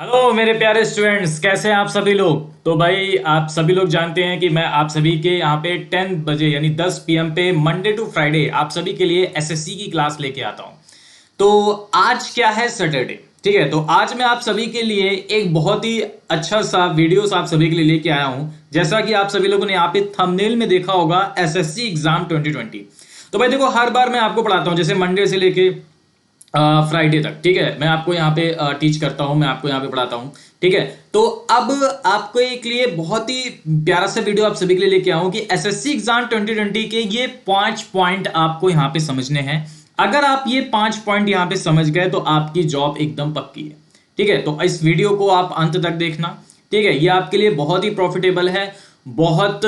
Hello मेरे प्यारे students, कैसे हैं आप सभी लोग। तो भाई आप सभी लोग जानते हैं कि मैं आप सभी के यहाँ पे 10 बजे यानी 10 पीएम पे मंडे टू फ्राइडे आप सभी के लिए एसएससी की क्लास लेके आता हूँ। तो आज क्या है, सैटरडे। ठीक है, तो आज मैं आप सभी के लिए एक बहुत ही अच्छा सा वीडियोस आप सभी के लिए लेके आया हूँ। जैसा कि आप सभी लोगों ने यहाँ पे थंबनेल में देखा होगा, एसएससी एग्जाम 2020। तो भाई देखो, हर बार मैं आपको पढ़ाता हूँ, जैसे मंडे से लेके फ्राइडे तक। ठीक है, मैं आपको यहाँ पे टीच करता हूँ, मैं आपको यहाँ पे पढ़ाता हूँ। ठीक है, तो अब आपको एक लिए बहुत ही प्यारा सा वीडियो आप सभी के लिए लेके आऊँ कि एसएससी एग्जाम 2020 के ये 5 पॉइंट आपको यहाँ पे समझने हैं। अगर आप ये 5 पॉइंट यहाँ पे समझ गए तो आपकी जॉब एकदम पक्की है। ठीक है, तो इस वीडियो को आप अंत तक देखना। ठीक है, ये आपके लिए बहुत ही प्रॉफिटेबल है। बहुत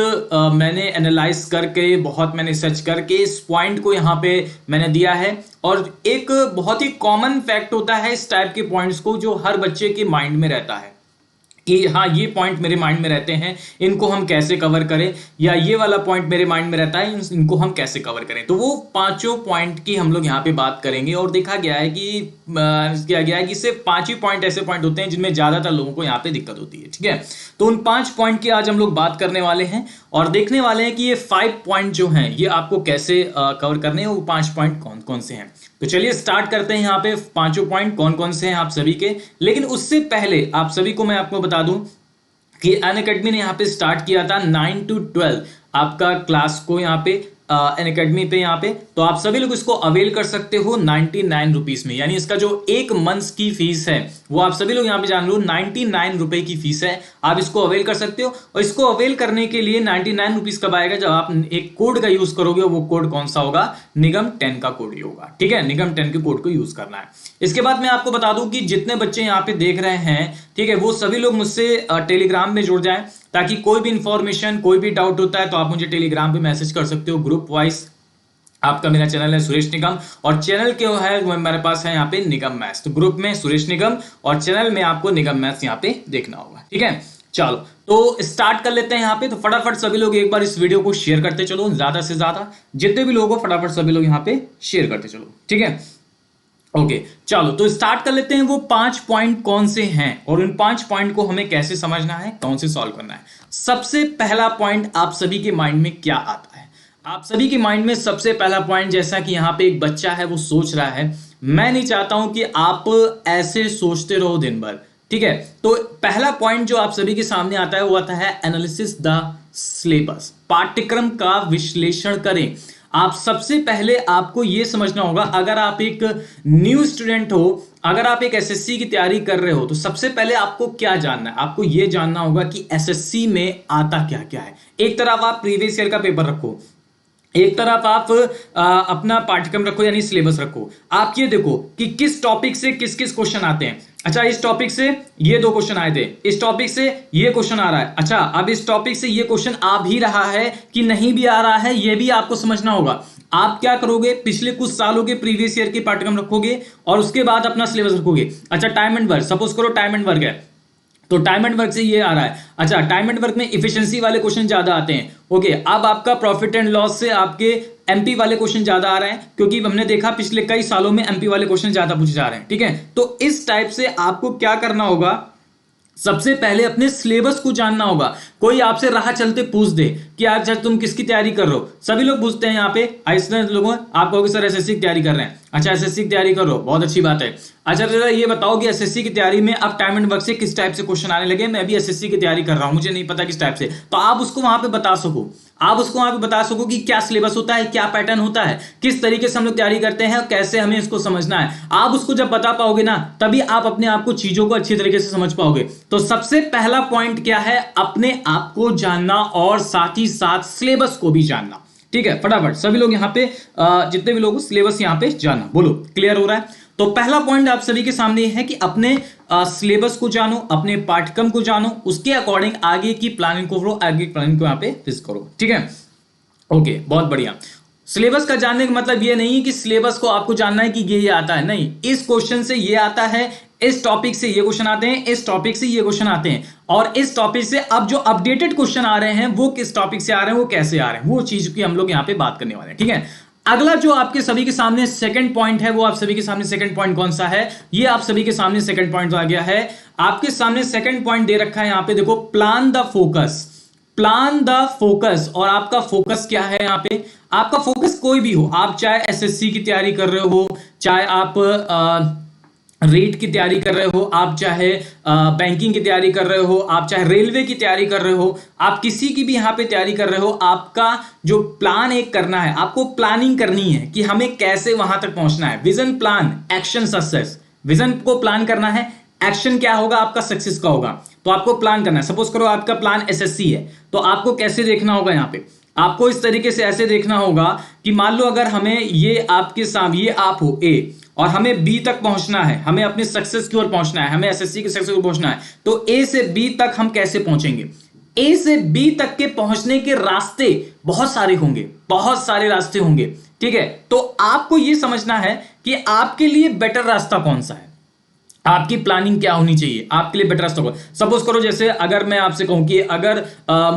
मैंने एनालाइज करके, बहुत मैंने सर्च करके इस पॉइंट को यहाँ पे मैंने दिया है। और एक बहुत ही कॉमन फैक्ट होता है इस टाइप के पॉइंट्स को, जो हर बच्चे के माइंड में रहता है कि हाँ, ये पॉइंट मेरे माइंड में रहते हैं, इनको हम कैसे कवर करें, या ये वाला पॉइंट मेरे माइंड में रहता है, इनको हम कैसे कवर करें। तो वो पांचों पॉइंट की हम लोग यहाँ पे बात करेंगे। और देखा गया है कि किया गया है कि सिर्फ 5 ही पॉइंट ऐसे पॉइंट होते हैं जिनमें ज्यादातर लोगों को यहाँ पे दिक्कत होती है। ठीक है, तो उन 5 पॉइंट की आज हम लोग बात करने वाले हैं और देखने वाले हैं कि ये 5 पॉइंट जो हैं ये आपको कैसे कवर करने हैं, वो 5 पॉइंट कौन कौन से हैं। तो चलिए स्टार्ट करते हैं यहाँ पे पांचों पॉइंट कौन कौन से हैं आप सभी के। लेकिन उससे पहले आप सभी को मैं आपको बता दूं कि अनअकैडमी ने यहाँ पे स्टार्ट किया था 9 to 12 आपका क्लास को यहाँ पे अनअकैडमी पे यहाँ पे। तो आप सभी लोग इसको अवेल कर सकते हो 99 रुपीज में, यानी इसका जो एक मंथ की फीस है वो आप सभी लोग यहाँ पे जान लो 99 रुपए की फीस है। आप इसको अवेल कर सकते हो। और इसको अवेल करने के लिए 99 रुपीज कब आएगा, जब आप एक कोड का यूज करोगे। वो कोड कौन सा होगा, निगम 10 का कोड ही होगा। ठीक है, निगम 10 के कोड को यूज करना है। इसके बाद मैं आपको बता दूं कि जितने बच्चे यहाँ पे देख रहे हैं, ठीक है, वो सभी लोग मुझसे टेलीग्राम में जुड़ जाएं, ताकि कोई भी इंफॉर्मेशन, कोई भी डाउट होता है तो आप मुझे टेलीग्राम पे मैसेज कर सकते हो ग्रुप वाइज। आपका मेरा चैनल है सुरेश निगम, और चैनल के है वो मेरे पास है यहाँ पे निगम मैथ्स। तो ग्रुप में सुरेश निगम और चैनल में आपको निगम मैथ्स यहाँ पे देखना होगा। ठीक है, चलो तो स्टार्ट कर लेते हैं यहाँ पे। तो फटाफट सभी लोग एक बार इस वीडियो को शेयर करते चलो, ज्यादा से ज्यादा जितने भी लोग हो फटाफट सभी लोग यहाँ पे शेयर करते चलो। ठीक है, ओके चलो तो स्टार्ट कर लेते हैं। वो 5 पॉइंट कौन से हैं और उन 5 पॉइंट को हमें कैसे समझना है, कौन से सॉल्व करना है। सबसे पहला पॉइंट आप सभी के माइंड में क्या आता है। आप सभी के माइंड में सबसे पहला पॉइंट, जैसा कि यहाँ पे एक बच्चा है वो सोच रहा है, मैं नहीं चाहता हूं कि आप ऐसे सोचते रहो दिन भर। ठीक है, तो पहला पॉइंट जो आप सभी के सामने आता है वो आता है एनालिसिस द सिलेबस। पाठ्यक्रम का विश्लेषण करें। आप सबसे पहले आपको यह समझना होगा, अगर आप एक न्यू स्टूडेंट हो, अगर आप एक एसएससी की तैयारी कर रहे हो, तो सबसे पहले आपको क्या जानना है, आपको यह जानना होगा कि एसएससी में आता क्या क्या है। एक तरफ आप प्रीवियस ईयर का पेपर रखो, एक तरफ आप अपना पाठ्यक्रम रखो यानी सिलेबस रखो। आप ये देखो कि किस टॉपिक से किस किस क्वेश्चन आते हैं। अच्छा, इस टॉपिक से ये 2 क्वेश्चन आए थे, इस टॉपिक से ये क्वेश्चन आ रहा है। अच्छा, अब इस टॉपिक से ये क्वेश्चन आ भी रहा है कि नहीं भी आ रहा है, ये भी आपको समझना होगा। आप क्या करोगे, पिछले कुछ सालों के प्रीवियस ईयर के पाठ्यक्रम रखोगे और उसके बाद अपना सिलेबस रखोगे। अच्छा, टाइम एंड वर्क, सपोज करो टाइम एंड वर्क है, तो टाइम एंड वर्क से ये आ रहा है। अच्छा, टाइम एंड वर्क में इफिशिएंसी वाले क्वेश्चन ज्यादा आते हैं। ओके, अब आपका प्रॉफिट एंड लॉस से आपके एमपी वाले क्वेश्चन ज्यादा आ रहे हैं, क्योंकि हमने देखा पिछले कई सालों में एमपी वाले क्वेश्चन ज्यादा पूछे जा रहे हैं। ठीक है, तो इस टाइप से आपको क्या करना होगा, सबसे पहले अपने सिलेबस को जानना होगा। कोई आपसे राह चलते पूछ दे कि आज सर तुम किसकी तैयारी कर रहे हो, सभी लोग पूछते हैं यहाँ पे आइसलैंड लोगों, आप कहोगे सर एसएससी की तैयारी कर रहे हैं। अच्छा, एसएससी की तैयारी कर रहे हो, बहुत अच्छी बात है। अच्छा जरा ये बताओ कि एसएससी की तैयारी में अब टाइम एंड वर्क से किस टाइप से क्वेश्चन आने लगे, मैं भी एसएससी की तैयारी कर रहा हूं, मुझे नहीं पता किस टाइप से। तो आप उसको वहां पे बता सको, आप उसको वहां पे बता सको कि क्या सिलेबस होता है, क्या पैटर्न होता है, किस तरीके से हम लोग तैयारी करते हैं, कैसे हमें इसको समझना है। आप उसको जब बता पाओगे ना, तभी आप अपने आप को चीजों को अच्छी तरीके से समझ पाओगे। तो सबसे पहला पॉइंट क्या है, अपने आप को जानना और साथ ही साथ सिलेबस को भी जानना। ठीक है, फटाफट सभी लोग यहाँ पे जितने भी लोग सिलेबस यहाँ पे जानना, बोलो क्लियर हो रहा है। तो पहला पॉइंट आप सभी के सामने है कि अपने सिलेबस को जानो, अपने पाठ्यक्रम को जानो, उसके अकॉर्डिंग आगे की प्लानिंग को करो, आगे की प्लानिंग को यहाँ पे फिक्स करो। ठीक है, ओके बहुत बढ़िया। सिलेबस का जानने का मतलब ये नहीं है कि सिलेबस को आपको जानना है कि ये आता है, नहीं, इस क्वेश्चन से ये आता है, इस टॉपिक से ये क्वेश्चन आते हैं, इस टॉपिक से ये क्वेश्चन आते हैं, और इस टॉपिक से अब जो अपडेटेड क्वेश्चन आ रहे हैं वो किस टॉपिक से आ रहे हैं, वो कैसे आ रहे हैं, वो चीज की हम लोग यहाँ पे बात करने वाले हैं। ठीक है, अगला जो आपके सभी के सामने सेकंड पॉइंट है, वो आप सभी के सामने सेकंड पॉइंट कौन सा है? ये आप सभी के सामने सेकंड पॉइंट आ गया है। आपके सामने सेकंड पॉइंट दे रखा है यहां पे, देखो, plan the focus. Plan the focus. और आपका फोकस क्या है यहां पे? आपका फोकस कोई भी हो, आप चाहे एसएससी की तैयारी कर रहे हो, चाहे आप रेट की तैयारी कर रहे हो, आप चाहे बैंकिंग की तैयारी कर रहे हो, आप चाहे रेलवे की तैयारी कर रहे हो, आप किसी की भी यहां पे तैयारी कर रहे हो, आपका जो प्लान एक करना है, आपको प्लानिंग करनी है कि हमें कैसे वहां तक पहुंचना है। Vision, plan, action, success. Vision को प्लान करना है, एक्शन क्या होगा आपका, सक्सेस का होगा। तो आपको प्लान करना है। सपोज करो आपका प्लान एसएससी है, तो आपको कैसे देखना होगा यहां पे? आपको इस तरीके से ऐसे देखना होगा कि मान लो अगर हमें ये आपके सामने, ये आप हो ए, और हमें बी तक पहुंचना है, हमें अपनी सक्सेस की ओर पहुंचना है, हमें एसएससी की सक्सेस की ओर पहुंचना है, तो ए से बी तक हम कैसे पहुंचेंगे? ए से बी तक के पहुंचने के रास्ते बहुत सारे होंगे, बहुत सारे रास्ते होंगे, ठीक है? तो आपको यह समझना है कि आपके लिए बेटर रास्ता कौन सा है, आपकी प्लानिंग क्या होनी चाहिए, आपके लिए बेटर रास्ता होगा। सपोज करो जैसे अगर मैं आपसे कहूं कि अगर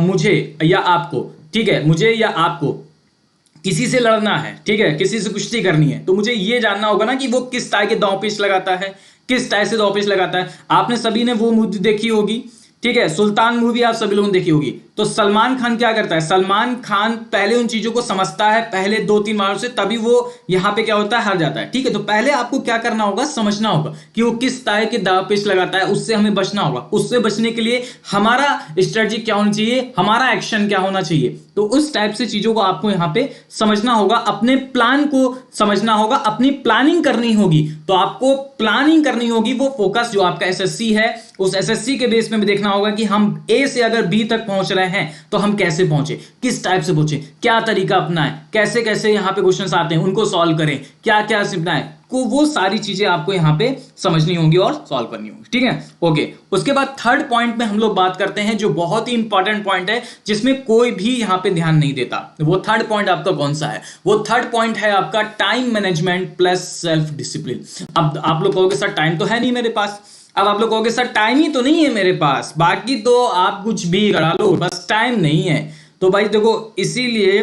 मुझे या आपको, ठीक है, मुझे या आपको किसी से लड़ना है, ठीक है, किसी से कुश्ती करनी है, तो मुझे यह जानना होगा ना कि वो किस टाइप के दांव पेच लगाता है, किस टाइप से दांव पेच लगाता है। आपने सभी ने वो मूवी देखी होगी, ठीक है, सुल्तान मूवी आप सभी लोगों ने देखी होगी। तो सलमान खान क्या करता है? सलमान खान पहले उन चीजों को समझता है, पहले 2-3 बार से, तभी वो यहां पे क्या होता है, हार जाता है, ठीक है? तो पहले आपको क्या करना होगा, समझना होगा कि वो किस तरह के दाव पेच लगाता है, उससे हमें बचना होगा। उससे बचने के लिए हमारा स्ट्रेटजी क्या होनी चाहिए, हमारा एक्शन क्या होना चाहिए। तो उस टाइप से चीजों को आपको यहां पे समझना होगा, अपने प्लान को समझना होगा, अपनी प्लानिंग करनी होगी। तो आपको प्लानिंग करनी होगी, वो फोकस जो आपका एसएससी है, उस एसएससी के बेस में भी देखना होगा कि हम ए से अगर बी तक पहुंच रहे हैं तो हम कैसे पहुंचे, किस टाइप से पहुंचे, क्या तरीका अपनाएं, कैसे कैसे यहां पे क्वेश्चंस आते हैं उनको सॉल्व करें, क्या क्या सीखना है, को वो सारी चीजें आपको यहां पे समझनी होंगी और सॉल्व करनी होंगी, ठीक है? ओके, उसके बाद थर्ड पॉइंट में हम लोग बात करते हैं, जो बहुत ही इंपॉर्टेंट पॉइंट है, जिसमें कोई भी यहां पे ध्यान नहीं देता। वो थर्ड पॉइंट आपका कौन सा है? वो थर्ड पॉइंट है आपका time management plus self discipline. अब आप लोग कहोगे सर टाइम तो है नहीं मेरे पास। अब आप लोग कहोगे सर टाइम ही तो नहीं है मेरे पास, बाकी तो आप कुछ भी करा लो, बस टाइम नहीं है। तो भाई देखो, इसीलिए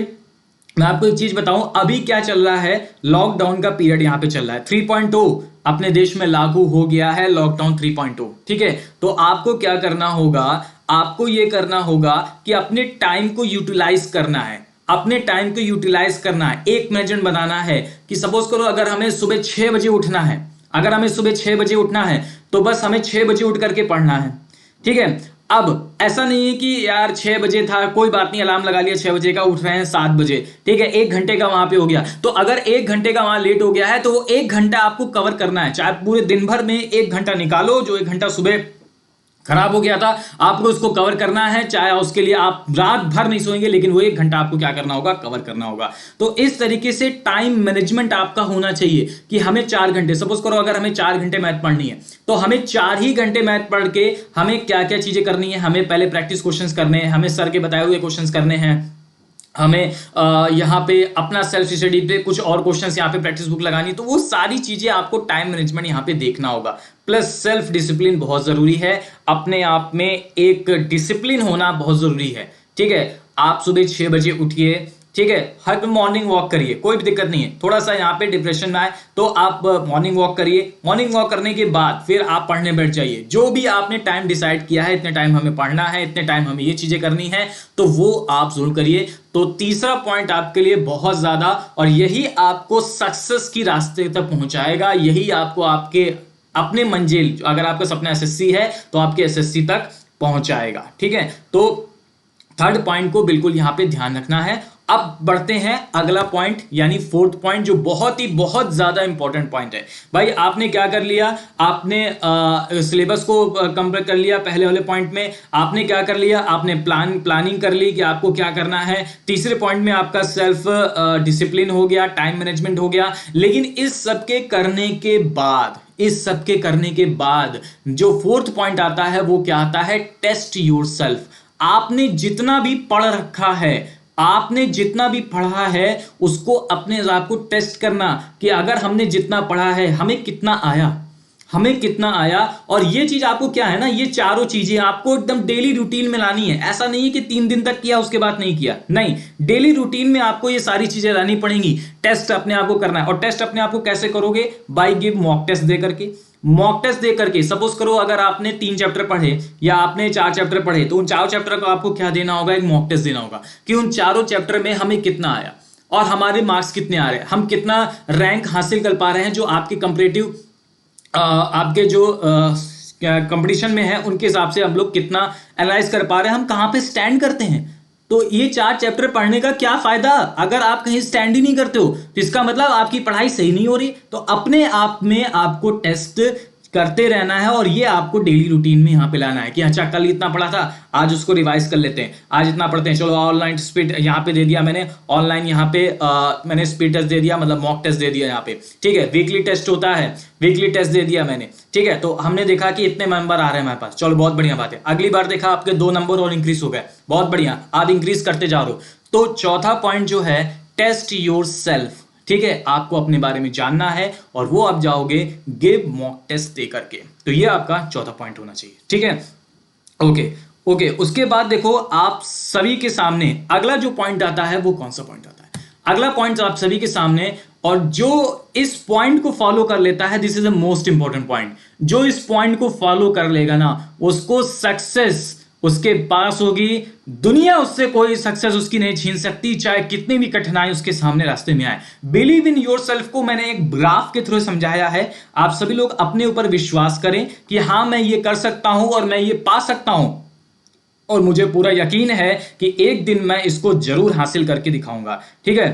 मैं आपको एक चीज बताऊं, अभी क्या चल रहा है, लॉकडाउन का पीरियड यहां पे चल रहा है। 3.0 अपने देश में लागू हो गया है, लॉकडाउन 3.0, ठीक है? तो आपको क्या करना होगा, आपको यह करना होगा कि अपने टाइम को यूटिलाइज करना है, अपने टाइम को यूटिलाइज करना है। एक मैनेजमेंट बनाना है कि सपोज करो अगर हमें सुबह 6 बजे उठना है, अगर हमें सुबह 6 बजे उठना है, तो बस हमें 6 बजे उठ करके पढ़ना है, ठीक है? अब ऐसा नहीं है कि यार 6 बजे था, कोई बात नहीं, अलार्म लगा लिया 6 बजे का, उठ रहे हैं 7 बजे, ठीक है, 1 घंटे का वहां पे हो गया। तो अगर 1 घंटे का वहां लेट हो गया है, तो वो 1 घंटा आपको कवर करना है। चाहे पूरे दिन भर में 1 घंटा निकालो, जो 1 घंटा सुबह खराब हो गया था, आपको उसको कवर करना है। चाहे उसके लिए आप रात भर नहीं सोएंगे, लेकिन वो 1 घंटा आपको क्या करना होगा, कवर करना होगा। तो इस तरीके से टाइम मैनेजमेंट आपका होना चाहिए कि हमें 4 घंटे, सपोज करो अगर हमें 4 घंटे मैथ पढ़नी है, तो हमें 4 ही घंटे मैथ पढ़ के हमें क्या क्या चीजें करनी है, हमें पहले प्रैक्टिस क्वेश्चंस करने हैं, हमें सर के बताए हुए क्वेश्चंस करने हैं, हमें यहाँ पे अपना सेल्फ स्टडी पे कुछ और क्वेश्चंस यहाँ पे प्रैक्टिस बुक लगानी। तो वो सारी चीजें आपको टाइम मैनेजमेंट यहाँ पे देखना होगा। प्लस सेल्फ डिसिप्लिन बहुत जरूरी है, अपने आप में एक डिसिप्लिन होना बहुत जरूरी है, ठीक है? आप सुबह 6 बजे उठिए, ठीक है, हर मॉर्निंग वॉक करिए, कोई भी दिक्कत नहीं है। थोड़ा सा यहाँ पे डिप्रेशन में आए तो आप मॉर्निंग वॉक करिए, मॉर्निंग वॉक करने के बाद फिर आप पढ़ने बैठ जाइए। जो भी आपने टाइम डिसाइड किया है, इतने टाइम हमें पढ़ना है, इतने टाइम हमें ये चीजें करनी है, तो वो आप जरूर करिए। तो तीसरा पॉइंट आपके लिए बहुत ज्यादा, और यही आपको सक्सेस की रास्ते तक पहुंचाएगा, यही आपको आपके अपने मंजिल, अगर आपका सपना एसएससी है तो आपके एसएससी तक पहुंचाएगा, ठीक है? तो थर्ड पॉइंट को बिल्कुल यहां पे ध्यान रखना है। अब बढ़ते हैं अगला पॉइंट, यानी फोर्थ पॉइंट, जो बहुत ज्यादा इंपॉर्टेंट पॉइंट है। भाई आपने क्या कर लिया, आपने सिलेबस को कंप्लीट कर लिया। पहले वाले पॉइंट में आपने क्या कर लिया, आपने प्लानिंग कर ली कि आपको क्या करना है। तीसरे पॉइंट में आपका सेल्फ डिसिप्लिन हो गया, टाइम मैनेजमेंट हो गया। लेकिन इस सबके करने के बाद जो फोर्थ पॉइंट आता है, वो क्या आता है, टेस्ट योरसेल्फ। आपने जितना भी पढ़ रखा है, आपने जितना भी पढ़ा है, उसको अपने आप को टेस्ट करना कि अगर हमने जितना पढ़ा है, हमें कितना आया, हमें कितना आया। और ये चीज आपको क्या है ना, ये चारों चीजें आपको एकदम डेली रूटीन में लानी है। ऐसा नहीं है कि 3 दिन तक किया उसके बाद नहीं किया, नहीं, डेली रूटीन में आपको ये सारी चीजें लानी पड़ेंगी। टेस्ट अपने आप को करना है। और टेस्ट अपने आप को कैसे करोगे? बाय गिव मॉक टेस्ट दे करके। मॉक टेस्ट दे करके सपोज करो अगर आपने 3 चैप्टर पढ़े या आपने 4 चैप्टर पढ़े, तो उन 4 चैप्टर को आपको क्या देना होगा? एक मॉक टेस्ट देना होगा कि उन चारों चैप्टर में हमें कितना आया और हमारे मार्क्स कितने आ रहे हैं, हम कितना रैंक हासिल कर पा रहे हैं जो आपके कंपैरेटिव आपके जो कंपटीशन में है उनके हिसाब से हम लोग कितना एनालाइज कर पा रहे हैं, हम कहां पे स्टैंड करते हैं। तो ये 4 चैप्टर पढ़ने का क्या फायदा अगर आप कहीं स्टैंड ही नहीं करते हो? तो इसका मतलब आपकी पढ़ाई सही नहीं हो रही। तो अपने आप में आपको टेस्ट करते रहना है और ये आपको डेली रूटीन में यहां पे लाना है कि अच्छा कल इतना पढ़ा था, आज उसको रिवाइज कर लेते हैं, आज इतना पढ़ते हैं, चलो ऑनलाइन स्पीड यहां पे दे दिया मैंने, ऑनलाइन यहां पे मैंने स्पीड टेस्ट दे दिया, मतलब मॉक टेस्ट दे दिया यहां पे, ठीक है। वीकली टेस्ट होता है, वीकली टेस्ट दे दिया मैंने, ठीक है। तो हमने देखा कि इतने नंबर आ रहे हैं हमारे पास, चलो बहुत बढ़िया बात है। अगली बार देखा आपके 2 नंबर और इंक्रीज हो गए, बहुत बढ़िया, आप इंक्रीज करते जा रहे हो। तो चौथा पॉइंट जो है, टेस्ट योर सेल्फ, ठीक है। आपको अपने बारे में जानना है और वो आप जाओगे गिव मॉक टेस्ट दे करके। तो ये आपका चौथा पॉइंट होना चाहिए, ठीक है। ओके ओके, उसके बाद देखो आप सभी के सामने अगला जो पॉइंट आता है, वो कौन सा पॉइंट आता है? अगला पॉइंट आप सभी के सामने, और जो इस पॉइंट को फॉलो कर लेता है, this is the most important point, जो इस पॉइंट को फॉलो कर लेगा ना, उसको सक्सेस उसके पास होगी। दुनिया उससे कोई सक्सेस उसकी नहीं छीन सकती, चाहे कितनी भी कठिनाई उसके सामने रास्ते में आए। बिलीव इन योर सेल्फ को मैंने एक ग्राफ के थ्रू समझाया है। आप सभी लोग अपने ऊपर विश्वास करें कि हाँ मैं ये कर सकता हूं और मैं ये पा सकता हूं, और मुझे पूरा यकीन है कि एक दिन मैं इसको जरूर हासिल करके दिखाऊंगा, ठीक है।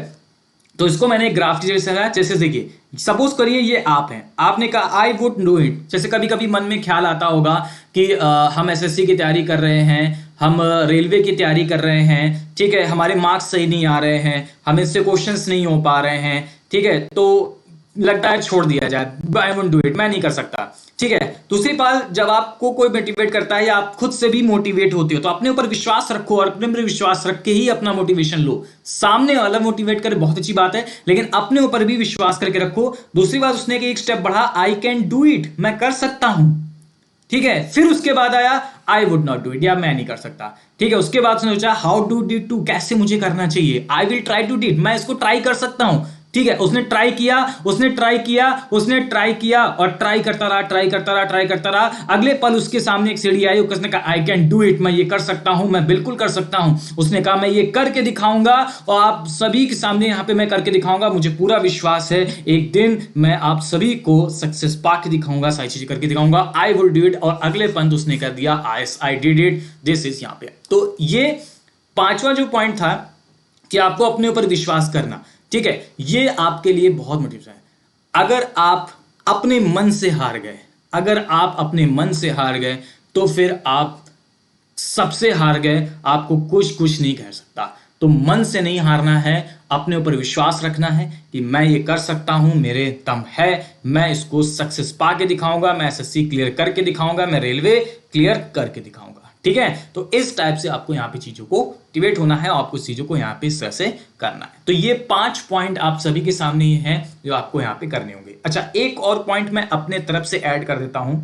तो इसको मैंने एक ग्राफ जैसे है, जैसे देखिए सपोज करिए ये आप हैं, आपने कहा आई वुड डू इट। जैसे कभी कभी मन में ख्याल आता होगा कि हम एसएससी की तैयारी कर रहे हैं, हम रेलवे की तैयारी कर रहे हैं, ठीक है, हमारे मार्क्स सही नहीं आ रहे हैं, हम इससे क्वेश्चंस नहीं हो पा रहे हैं, ठीक है, तो लगता है छोड़ दिया जाए, आई वोंट डू इट, मैं नहीं कर सकता, ठीक है। दूसरी बात, जब आपको कोई मोटिवेट करता है या आप खुद से भी मोटिवेट होते हो, तो अपने ऊपर विश्वास रखो और अपने ऊपर विश्वास रख के ही अपना मोटिवेशन लो। सामने वाला मोटिवेट करे बहुत अच्छी बात है, लेकिन अपने ऊपर भी विश्वास करके रखो। दूसरी बात, उसने एक स्टेप बढ़ा, आई कैन डू इट, मैं कर सकता हूं, ठीक है। फिर उसके बाद आया I would not do it, या मैं नहीं कर सकता, ठीक है। उसके बाद उसने सोचा हाउ टू डू टू, कैसे मुझे करना चाहिए, I will try to do it, मैं इसको ट्राई कर सकता हूं, ठीक है। उसने ट्राई किया, उसने ट्राई किया, उसने ट्राई किया और ट्राई करता रहा, ट्राई करता रहा, ट्राई करता रहा। अगले पल उसके सामने एक सीढ़ी आई, उसने कहा आई कैन डू इट, मैं ये कर सकता हूं, मैं बिल्कुल कर सकता हूं। उसने कहा मैं ये करके दिखाऊंगा और आप सभी के सामने यहां पे मैं करके दिखाऊंगा, मुझे पूरा विश्वास है एक दिन मैं आप सभी को सक्सेस पाके दिखाऊंगा, सारी चीजें करके दिखाऊंगा, आई विल डू इट। और अगले पल उसने कर दिया I did it, this is यहां पे। तो ये पांचवा जो पॉइंट था कि आपको अपने ऊपर विश्वास करना, ठीक है, ये आपके लिए बहुत मोटिवेशन है। अगर आप अपने मन से हार गए, अगर आप अपने मन से हार गए, तो फिर आप सबसे हार गए, आपको कुछ नहीं कह सकता। तो मन से नहीं हारना है, अपने ऊपर विश्वास रखना है कि मैं ये कर सकता हूं, मेरे दम है, मैं इसको सक्सेस पाके दिखाऊंगा, मैं एसएससी क्लियर करके दिखाऊंगा, मैं रेलवे क्लियर करके दिखाऊंगा, ठीक है। तो इस टाइप से आपको यहां पे चीजों को मोटिवेट होना है, आपको चीजों को यहां पे इस तरह से करना है। तो ये 5 पॉइंट आप सभी के सामने ही हैं जो आपको यहां पे करने होंगे। अच्छा, एक और पॉइंट मैं अपने तरफ से ऐड कर देता हूं,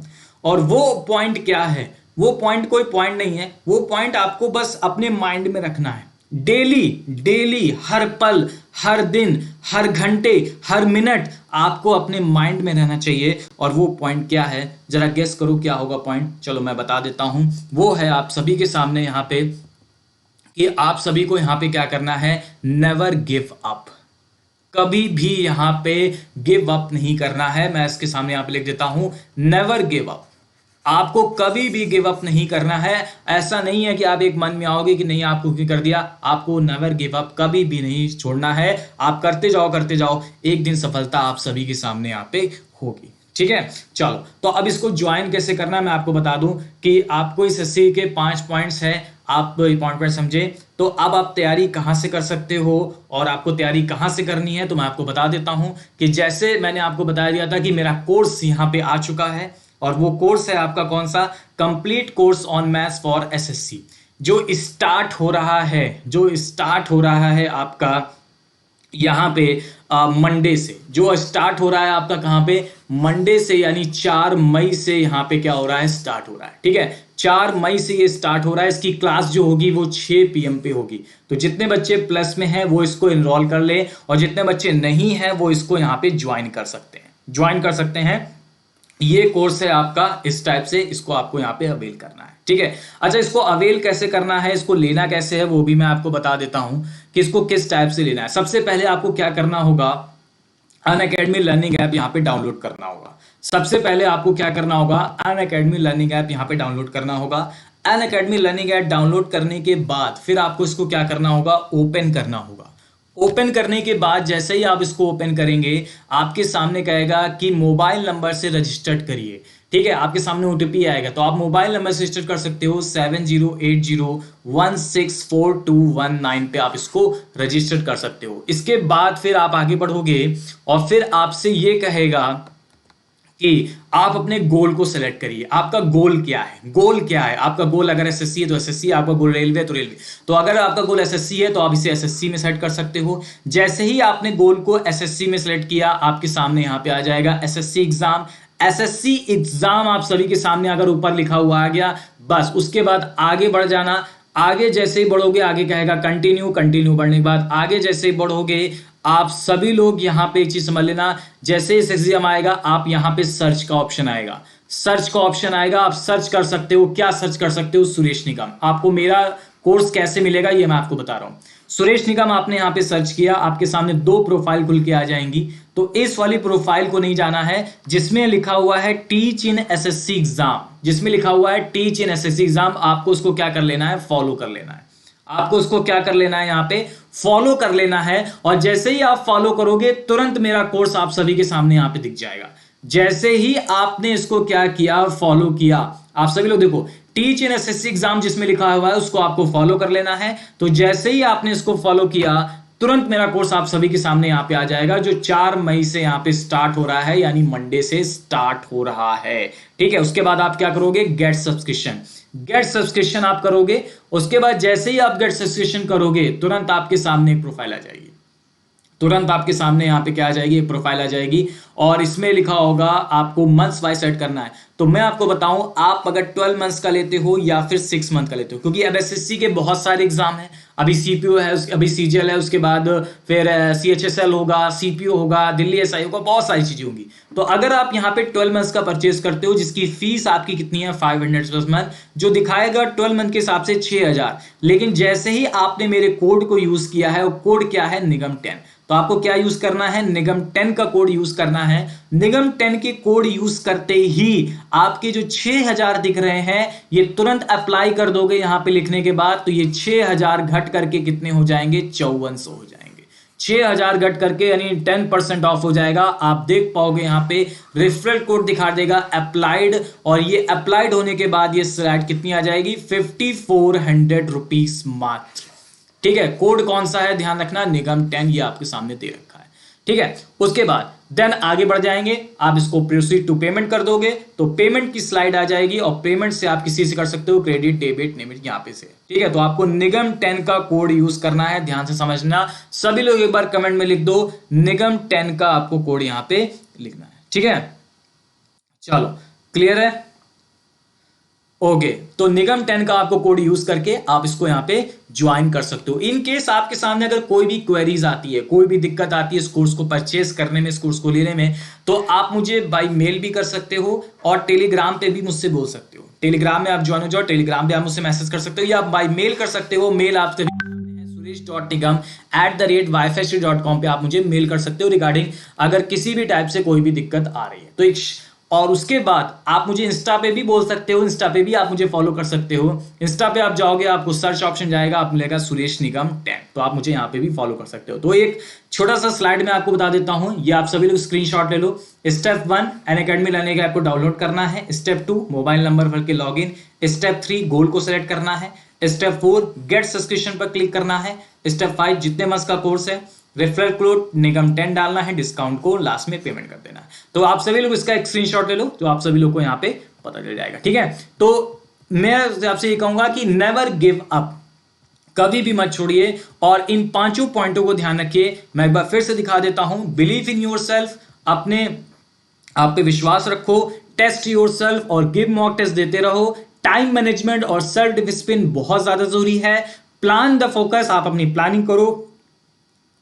और वो पॉइंट क्या है? वो पॉइंट कोई पॉइंट नहीं है, वो पॉइंट आपको बस अपने माइंड में रखना है। डेली डेली, हर पल, हर दिन, हर घंटे, हर मिनट आपको अपने माइंड में रहना चाहिए। और वो पॉइंट क्या है, जरा गेस करो क्या होगा पॉइंट? चलो मैं बता देता हूं। वो है आप सभी के सामने यहां पे कि आप सभी को यहां पे क्या करना है, नेवर गिव अप। कभी भी यहां पे गिव अप नहीं करना है। मैं इसके सामने यहां पे लिख देता हूं, नेवर गिव अप। आपको कभी भी गिव अप नहीं करना है। ऐसा नहीं है कि आप एक मन में आओगे कि नहीं आपको क्यों कर दिया, आपको नेवर गिव अप कभी भी नहीं छोड़ना है। आप करते जाओ, एक दिन सफलता आप सभी के सामने यहाँ पे होगी, ठीक है। चलो, तो अब इसको ज्वाइन कैसे करना है मैं आपको बता दूं कि आपको इस एसएससी के 5 पॉइंट्स है, आप पॉइंट समझे। तो अब आप तैयारी कहां से कर सकते हो और आपको तैयारी कहां से करनी है, तो मैं आपको बता देता हूं कि जैसे मैंने आपको बता दिया था कि मेरा कोर्स यहां पे आ चुका है, और वो कोर्स है आपका कौन सा, complete course on maths for SSC, जो स्टार्ट हो रहा है आपका यहाँ पे मंडे से जो स्टार्ट हो रहा है आपका, कहाँ पे, मंडे से, यानी 4 मई से यहाँ पे क्या हो रहा है, स्टार्ट हो रहा है। ठीक है, 4 मई से ये स्टार्ट हो रहा है। इसकी क्लास जो होगी वो 6 PM पे होगी। तो जितने बच्चे प्लस में हैं वो इसको इनरोल कर ले, और जितने बच्चे नहीं हैं वो इसको यहाँ पे ज्वाइन कर सकते हैं, ज्वाइन कर सकते हैं। ये कोर्स है आपका इस टाइप से, इसको आपको यहाँ पे अवेल करना है। ठीक है, अच्छा, इसको अवेल कैसे करना है, इसको लेना कैसे है, वो भी मैं आपको बता देता हूं कि इसको किस टाइप से लेना है। सबसे पहले आपको क्या करना होगा, अनअकैडमी लर्निंग ऐप यहाँ पे डाउनलोड करना होगा। सबसे पहले आपको क्या करना होगा, अनअकैडमी लर्निंग ऐप यहाँ पे डाउनलोड करना होगा। अनअकैडमी लर्निंग ऐप डाउनलोड करने के बाद फिर आपको इसको क्या करना होगा, ओपन करना होगा। ओपन करने के बाद जैसे ही आप इसको ओपन करेंगे, आपके सामने कहेगा कि मोबाइल नंबर से रजिस्टर्ड करिए। ठीक है, आपके सामने ओटीपी आएगा, तो आप मोबाइल नंबर से रजिस्टर कर सकते हो, 7080164219 पे आप इसको रजिस्टर कर सकते हो। इसके बाद फिर आप आगे बढ़ोगे और फिर आपसे ये कहेगा कि आप अपने गोल को सेलेक्ट करिए। आपका गोल क्या है, गोल क्या है आपका गोल, अगर एसएससी है तो एसएससी, आपका गोल रेलवे है तो रेलवे। तो अगर आपका गोल एसएससी है तो आप इसे एसएससी में सेलेक्ट कर सकते हो। जैसे ही आपने गोल को एसएससी में सेलेक्ट किया, आपके सामने यहाँ पे आ जाएगा एसएससी एग्जाम। एसएससी एग्जाम आप सभी के सामने अगर ऊपर लिखा हुआ आ गया, बस उसके बाद आगे बढ़ जाना। आगे जैसे ही बढ़ोगे, आगे कहेगा कंटिन्यू, कंटिन्यू बढ़ने के बाद आगे जैसे ही बढ़ोगे, आप सभी लोग यहाँ पे एक चीज समझ लेना, जैसे इस एग्जाम आएगा, आप यहाँ पे सर्च का ऑप्शन आएगा, सर्च का ऑप्शन आएगा, आप सर्च कर सकते हो। क्या सर्च कर सकते हो, सुरेश निगम। आपको मेरा कोर्स कैसे मिलेगा ये मैं आपको बता रहा हूं। सुरेश निगम आपने यहाँ पे सर्च किया, आपके सामने 2 प्रोफाइल खुल के आ जाएंगी। तो इस वाली प्रोफाइल को नहीं जाना है जिसमें लिखा हुआ है टीच इन एसएससी एग्जाम, जिसमें लिखा हुआ है टीच इन एसएससी एग्जाम। आपको उसको क्या कर लेना है, फॉलो कर लेना है। आपको उसको क्या कर लेना है, यहाँ पे फॉलो कर लेना है। और जैसे ही आप फॉलो करोगे, तुरंत मेरा कोर्स आप सभी के सामने यहाँ पे दिख जाएगा। जैसे ही आपने इसको क्या किया, फॉलो किया, आप सभी लोग देखो, टीच इन एसएससी एग्जाम जिसमें लिखा हुआ है उसको आपको फॉलो कर लेना है। तो जैसे ही आपने इसको फॉलो किया, तुरंत मेरा कोर्स आप सभी के सामने यहाँ पे आ जाएगा, जो 4 मई से यहाँ पे स्टार्ट हो रहा है, यानी मंडे से स्टार्ट हो रहा है। ठीक है, उसके बाद आप क्या करोगे, गेट सब्सक्रिप्शन। गेट सब्सक्रिप्शन आप करोगे। उसके बाद जैसे ही आप गेट सब्सक्रिप्शन करोगे, तुरंत आपके सामने एक प्रोफाइल आ जाएगी। तुरंत आपके सामने यहाँ पे क्या आ जाएगी, एक प्रोफाइल आ जाएगी, और इसमें लिखा होगा आपको मंथ्स वाइज सेट करना है। तो मैं आपको बताऊं, आप अगर 12 मंथ्स का लेते हो या फिर 6 मंथ का लेते हो, क्योंकि अब एसएससी के बहुत सारे एग्जाम हैं। अभी सीपीओ है, अभी सीजीएल है, उसके बाद फिर सीएचएसएल होगा, सीपीओ होगा, दिल्ली एसआई होगा, बहुत सारी चीजें होंगी। तो अगर आप यहाँ पे 12 मंथ्स का परचेज करते हो, जिसकी फीस आपकी कितनी है, 500 प्लस मंथ, जो दिखाएगा 12 मंथ के हिसाब से 6000। लेकिन जैसे ही आपने मेरे कोड को यूज किया है, वो कोड क्या है, निगम 10। तो आपको क्या यूज करना है, निगम 10 का कोड यूज करना है। निगम 10 के कोड यूज करते ही आपके जो 6000 दिख रहे हैं, ये तुरंत अप्लाई कर दोगे यहां पे लिखने के बाद, तो ये 6000 घट करके कितने हो जाएंगे, 5400 हो जाएंगे। 6000 घट करके यानी 10% ऑफ हो जाएगा। आप देख पाओगे यहाँ पे रेफरल कोड दिखा देगा अप्लाइड, और ये अप्लाइड होने के बाद ये स्लाइड कितनी आ जाएगी, 5400 रुपीज मात्र। ठीक है, कोड कौन सा है ध्यान रखना, निगम 10, ये आपके सामने दे रखा है। ठीक है, उसके बाद देन आगे बढ़ जाएंगे, आप इसको प्रोसीड टू पेमेंट कर दोगे, तो पेमेंट की स्लाइड आ जाएगी, और पेमेंट से आप किसी से कर सकते हो, क्रेडिट, डेबिट, नेमिट, यहाँ पे से। ठीक है, तो आपको निगम 10 का कोड यूज करना है, ध्यान से समझना। सभी लोग एक बार कमेंट में लिख दो, निगम 10 का आपको कोड यहाँ पे लिखना है। ठीक है, चलो क्लियर है, ओके। तो निगम 10 का आपको कोड यूज करके आप इसको यहाँ पे ज्वाइन कर सकते हो। इन केस आपके सामने अगर कोई भी क्वेरीज आती है, कोई भी दिक्कत आती है इस कोर्स को परचेस करने में, इस कोर्स को लेने में, तो आप मुझे बाय मेल भी कर सकते हो, और टेलीग्राम पे भी मुझसे बोल सकते हो। टेलीग्राम में आप ज्वाइन हो जाओ, टेलीग्राम पे आप मुझसे मैसेज कर सकते हो, या आप बाय मेल कर सकते हो। मेल आप suresh.nigam@wifi.com पे आप मुझे मेल कर सकते हो रिगार्डिंग अगर किसी भी टाइप से कोई भी दिक्कत आ रही है तो एक। और उसके बाद आप मुझे इंस्टा पे भी बोल सकते हो, इंस्टा पे भी आप मुझे फॉलो कर सकते हो। इंस्टा पे आप जाओगे, आपको सर्च ऑप्शन जाएगा, आप मिलेगा सुरेश निगम 10, तो आप मुझे यहाँ पे भी फॉलो कर सकते हो। तो एक छोटा सा स्लाइड में आपको बता देता हूँ, ये आप सभी लोग स्क्रीनशॉट ले लो। स्टेप 1 अनअकैडमी लर्निंग ऐप को डाउनलोड करना है। स्टेप 2 मोबाइल नंबर भर के लॉगिन। स्टेप 3 गोल को सेलेक्ट करना है। स्टेप 4 गेट सब्सक्रिप्शन पर क्लिक करना है। स्टेप 5 जितने मंथ्स का कोर्स है, रेफरल कोड निगम 10 डालना है, डिस्काउंट को लास्ट में पेमेंट कर देना है। तो आप सभी लोग इसका एक स्क्रीनशॉट ले लो, तो आप सभी लोग को यहाँ पे पता चल जाएगा। ठीक है, तो मैं आपसे ये कहूंगा कि नेवर गिव अप, कभी भी मत छोड़िए। और इन पांचों पॉइंटों को ध्यान रखिए। मैं एक बार फिर से दिखा देता हूं। बिलीव इन योर सेल्फ, अपने आप पे विश्वास रखो, टेस्ट योर सेल्फ और गिव मॉक टेस्ट देते रहो। टाइम मैनेजमेंट और सेल्फ डिसिप्लिन बहुत ज्यादा जरूरी है। प्लान द फोकस, आप अपनी प्लानिंग करो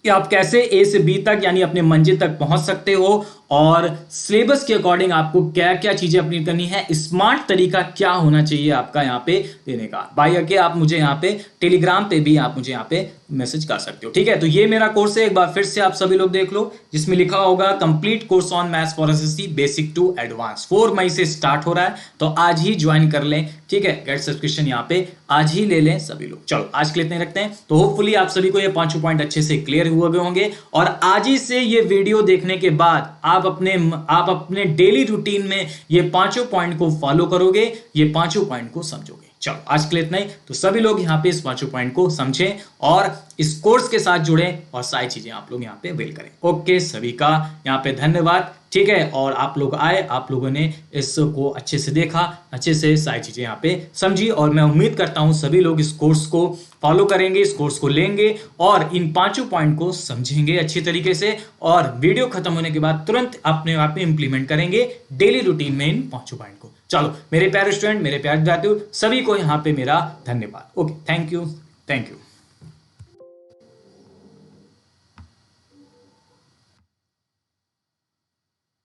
कि आप कैसे ए से बी तक यानी अपने मंजिल तक पहुंच सकते हो, और सिलेबस के अकॉर्डिंग आपको क्या क्या चीजें अपनी करनी है, स्मार्ट तरीका क्या होना चाहिए आपका यहाँ पे देने का। बाय के आप मुझे यहाँ पे टेलीग्राम पे भी आप मुझे यहाँ पे मैसेज कर सकते हो, ठीक है। तो ये मेरा कोर्स है, एक बार फिर से आप सभी लोग देख लो, जिसमें लिखा होगा complete course on maths for SSC basic to advance. 4 मई से स्टार्ट हो रहा है, तो आज ही ज्वाइन कर लें, ठीक है। गेट सब्सक्रिप्शन यहाँ पे आज ही ले लें सभी लोग। चलो आज के लिए इतने रखते हैं। तो होपफुली आप सभी को ये पांचों पॉइंट अच्छे से क्लियर हुए होंगे, और आज ही से ये वीडियो देखने के बाद आप अपने डेली रूटीन में ये पांचों पॉइंट को फॉलो करोगे, ये पांचों पॉइंट को समझोगे। चलो आज के लिए इतना ही। तो सभी लोग यहाँ पे इस पांचों पॉइंट को समझें और इस कोर्स के साथ जुड़ें, और सारी चीजें आप लोग यहाँ पे अवेल करें। ओके, सभी का यहाँ पे धन्यवाद, ठीक है। और आप लोग आए, आप लोगों ने इसको अच्छे से देखा, अच्छे से सारी चीजें यहाँ पे समझी, और मैं उम्मीद करता हूँ सभी लोग इस कोर्स को फॉलो करेंगे, इस कोर्स को लेंगे और इन पांचों पॉइंट को समझेंगे अच्छी तरीके से, और वीडियो खत्म होने के बाद तुरंत अपने आप में इंप्लीमेंट करेंगे डेली रूटीन में इन पांचों पॉइंट को। चलो मेरे प्यारे स्टूडेंट, मेरे प्यारे विद्यार्थी, सभी को यहाँ पे मेरा धन्यवाद। Okay, thank you, thank you.